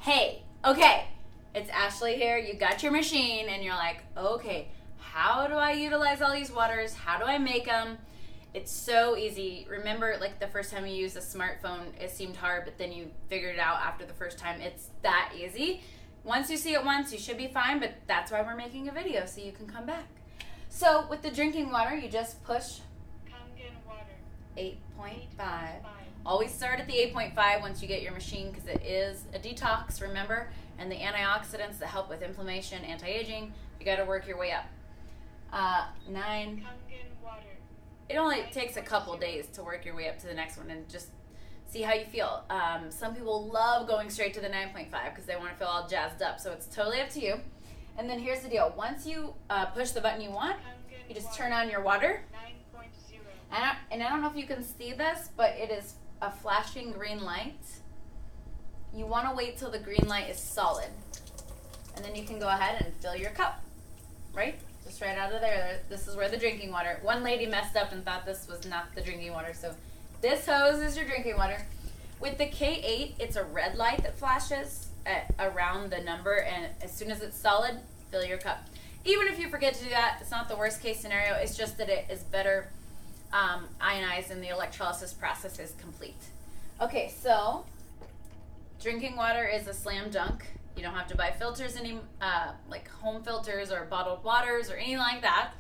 hey, okay, it's Ashley here. You got your machine and you're like, okay, how do I utilize all these waters? How do I make them? It's so easy. Remember, like the first time you used a smartphone, it seemed hard, but then you figured it out after the first time. It's that easy. Once you see it once, you should be fine, but that's why we're making a video, so you can come back. So with the drinking water, you just push Kangen water. 8.5. Always start at the 8.5 once you get your machine because it is a detox, remember? And the antioxidants that help with inflammation, anti-aging, you got to work your way up. 9. Kangen water. It only takes a couple days to work your way up to the next one and just see how you feel. Some people love going straight to the 9.5 because they want to feel all jazzed up, so it's totally up to you. And then here's the deal. Once you push the button you want, you just turn on your water. 9.0. And I don't know if you can see this, but it is a flashing green light. You want to wait till the green light is solid. And then you can go ahead and fill your cup, right? Just right out of there. This is where the drinking water. One lady messed up and thought this was not the drinking water, so this hose is your drinking water. With the K8, it's a red light that flashes around the number, and as soon as it's solid, fill your cup. Even if you forget to do that, it's not the worst case scenario. It's just that it is better ionized and the electrolysis process is complete. Okay, so drinking water is a slam dunk. You don't have to buy filters like home filters or bottled waters or anything like that.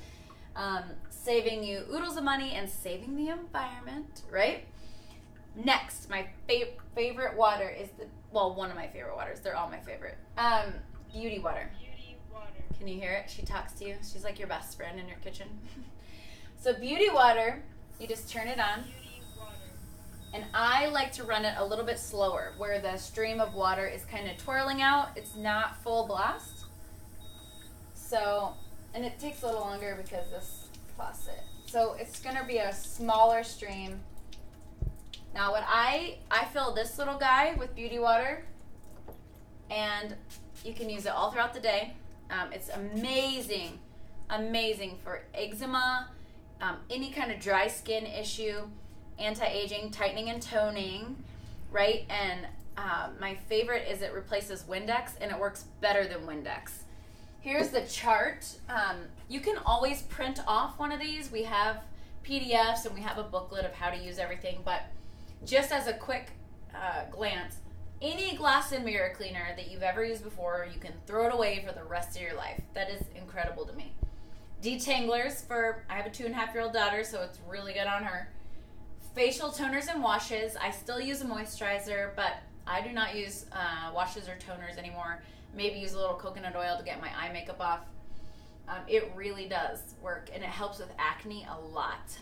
Saving you oodles of money and saving the environment, right? Next, my favorite water is one of my favorite waters. They're all my favorite. Beauty water. Beauty water. Can you hear it? She talks to you. She's like your best friend in your kitchen. So beauty water, you just turn it on. Beauty water. And I like to run it a little bit slower, where the stream of water is kind of twirling out. It's not full blast. So, and it takes a little longer because this faucet. So it's going to be a smaller stream. Now what I fill this little guy with beauty water, and you can use it all throughout the day. It's amazing for eczema, any kind of dry skin issue, anti-aging, tightening and toning, right? And my favorite is it replaces Windex, and it works better than Windex. Here's the chart. You can always print off one of these. We have PDFs and we have a booklet of how to use everything, but just as a quick glance, any glass and mirror cleaner that you've ever used before, you can throw it away for the rest of your life. That is incredible to me. Detanglers I have a 2.5-year-old daughter, so it's really good on her. Facial toners and washes. I still use a moisturizer, but I do not use washes or toners anymore. Maybe use a little coconut oil to get my eye makeup off. It really does work, and it helps with acne a lot.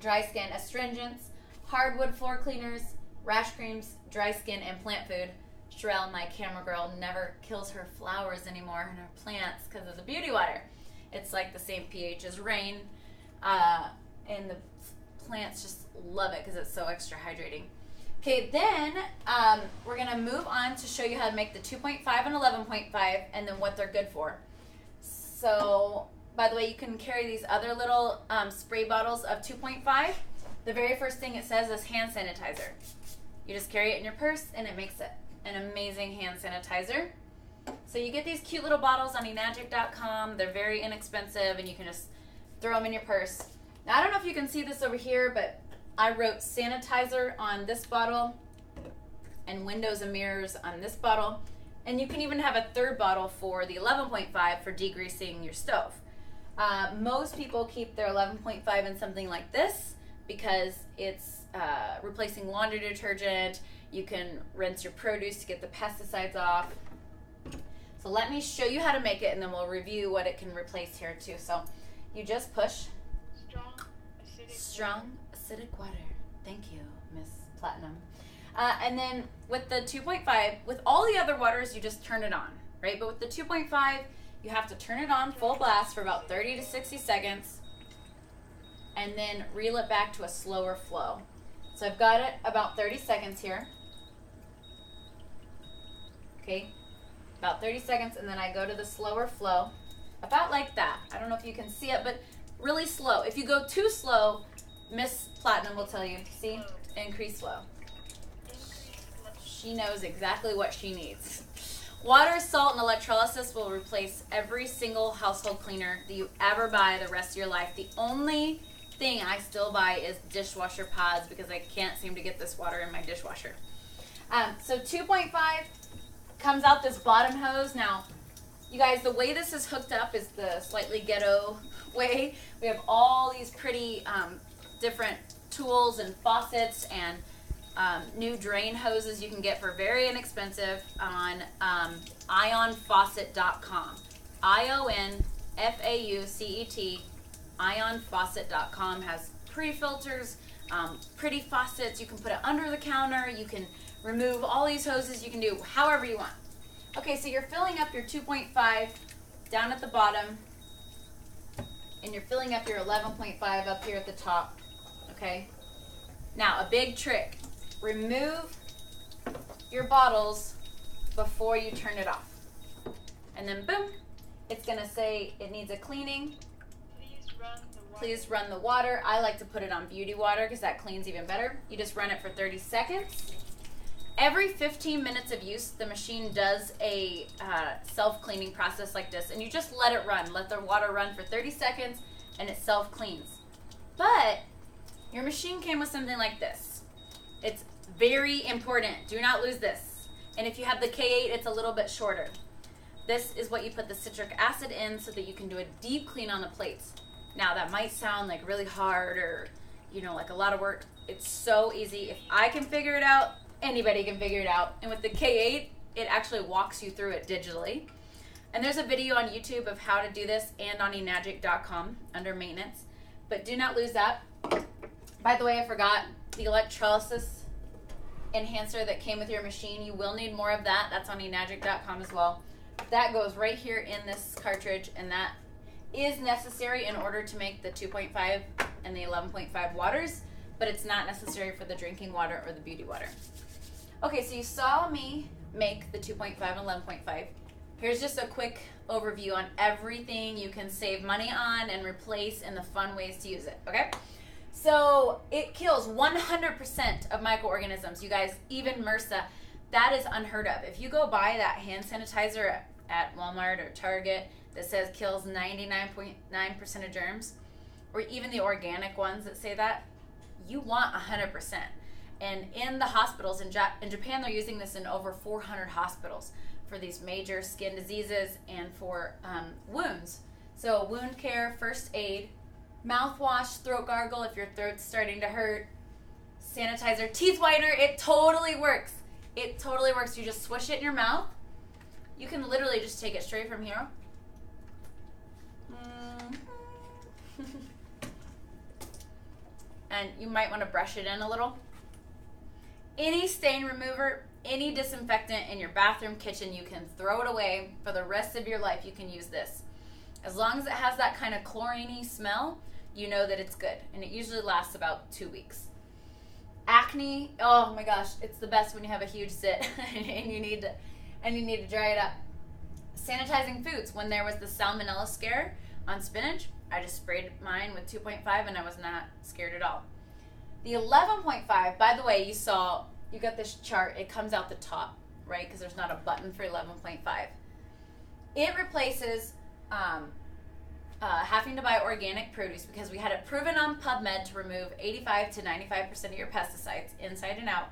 Dry skin astringents, hardwood floor cleaners, rash creams, dry skin, and plant food. Sherelle, my camera girl, never kills her flowers anymore and her plants because of the beauty water. It's like the same pH as rain, and the plants just love it because it's so extra hydrating. Okay, then we're going to move on to show you how to make the 2.5 and 11.5 and then what they're good for. So, by the way, you can carry these other little spray bottles of 2.5. The very first thing it says is hand sanitizer. You just carry it in your purse and it makes it an amazing hand sanitizer. So you get these cute little bottles on enagic.com. They're very inexpensive and you can just throw them in your purse. Now, I don't know if you can see this over here, but I wrote sanitizer on this bottle and windows and mirrors on this bottle. And you can even have a third bottle for the 11.5 for degreasing your stove. Most people keep their 11.5 in something like this because it's replacing laundry detergent. You can rinse your produce to get the pesticides off. So let me show you how to make it, and then we'll review what it can replace here too. So you just push strong acidic water. Thank you, Miss Platinum. And then with the 2.5, with all the other waters, you just turn it on, right? But with the 2.5, you have to turn it on full blast for about 30 to 60 seconds and then reel it back to a slower flow. So I've got it about 30 seconds here. Okay, about 30 seconds, and then I go to the slower flow, about like that. I don't know if you can see it, but really slow. If you go too slow, Miss Platinum will tell you, see, increase slow. She knows exactly what she needs. Water, salt, and electrolysis will replace every single household cleaner that you ever buy the rest of your life. The only thing I still buy is dishwasher pods because I can't seem to get this water in my dishwasher. So 2.5 comes out this bottom hose. Now, you guys, the way this is hooked up is the slightly ghetto way. We have all these pretty different tools and faucets and new drain hoses you can get for very inexpensive on ionfaucet.com. IONFAUCET. Ionfaucet.com has pretty filters, pretty faucets. You can put it under the counter. You can remove all these hoses. You can do however you want. Okay, so you're filling up your 2.5 down at the bottom, and you're filling up your 11.5 up here at the top. Okay. Now, a big trick. Remove your bottles before you turn it off. And then boom, it's going to say it needs a cleaning. Please run the water. I like to put it on beauty water because that cleans even better. You just run it for 30 seconds. Every 15 minutes of use, the machine does a self-cleaning process like this. And you just let it run. Let the water run for 30 seconds and it self-cleans. But your machine came with something like this. It's very important. Do not lose this. And if you have the K8, it's a little bit shorter. This is what you put the citric acid in so that you can do a deep clean on the plates. Now, that might sound like really hard or, like a lot of work. It's so easy. If I can figure it out, anybody can figure it out. And with the K8, it actually walks you through it digitally. And there's a video on YouTube of how to do this and on enagic.com under maintenance. But do not lose that. By the way, I forgot the electrolysis enhancer that came with your machine. You will need more of that. That's on enagic.com as well. That goes right here in this cartridge, and that is necessary in order to make the 2.5 and the 11.5 waters, but it's not necessary for the drinking water or the beauty water. Okay, so you saw me make the 2.5 and 11.5. Here's just a quick overview on everything you can save money on and replace and the fun ways to use it, okay? So it kills 100% of microorganisms. You guys, even MRSA, that is unheard of. If you go buy that hand sanitizer at Walmart or Target that says kills 99.9% of germs, or even the organic ones that say that, you want 100%. And in the hospitals, in Japan, they're using this in over 400 hospitals for these major skin diseases and for wounds. So wound care, first aid, mouthwash, throat gargle if your throat's starting to hurt, sanitizer, teeth whitener, it totally works. It totally works. You just swish it in your mouth. You can literally just take it straight from here. And you might want to brush it in a little. Any stain remover, any disinfectant in your bathroom, kitchen, you can throw it away for the rest of your life. You can use this. As long as it has that kind of chlorine-y smell, you know that it's good. And it usually lasts about 2 weeks. Acne, oh my gosh, it's the best when you have a huge zit and you need to dry it up. Sanitizing foods. When there was the salmonella scare on spinach, I just sprayed mine with 2.5 and I was not scared at all. The 11.5, by the way, you got this chart. It comes out the top, right? Because there's not a button for 11.5. It replaces having to buy organic produce because we had it proven on PubMed to remove 85 to 95% of your pesticides inside and out.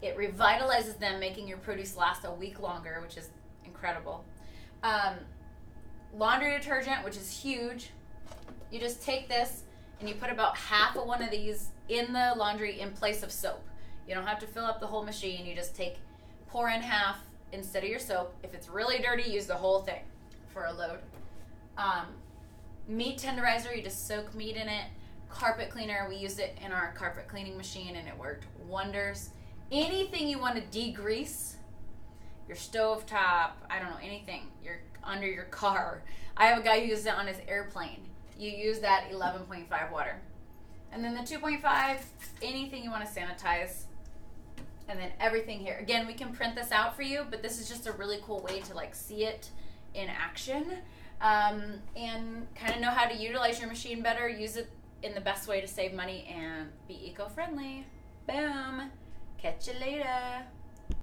It revitalizes them, making your produce last a week longer, which is incredible. Laundry detergent, which is huge. You just take this and you put about half of one of these in the laundry in place of soap. You don't have to fill up the whole machine. You just pour in half instead of your soap. If it's really dirty, use the whole thing for a load. Meat tenderizer, you just soak meat in it. Carpet cleaner, we used it in our carpet cleaning machine and it worked wonders. Anything you want to degrease, your stove top, I don't know, anything, under your car. I have a guy who uses it on his airplane. You use that 11.5 water. And then the 2.5, anything you want to sanitize. And then everything here. Again, we can print this out for you, but this is just a really cool way to see it in action and kind of know how to utilize your machine better, use it in the best way to save money and be eco-friendly. Boom. Catch you later.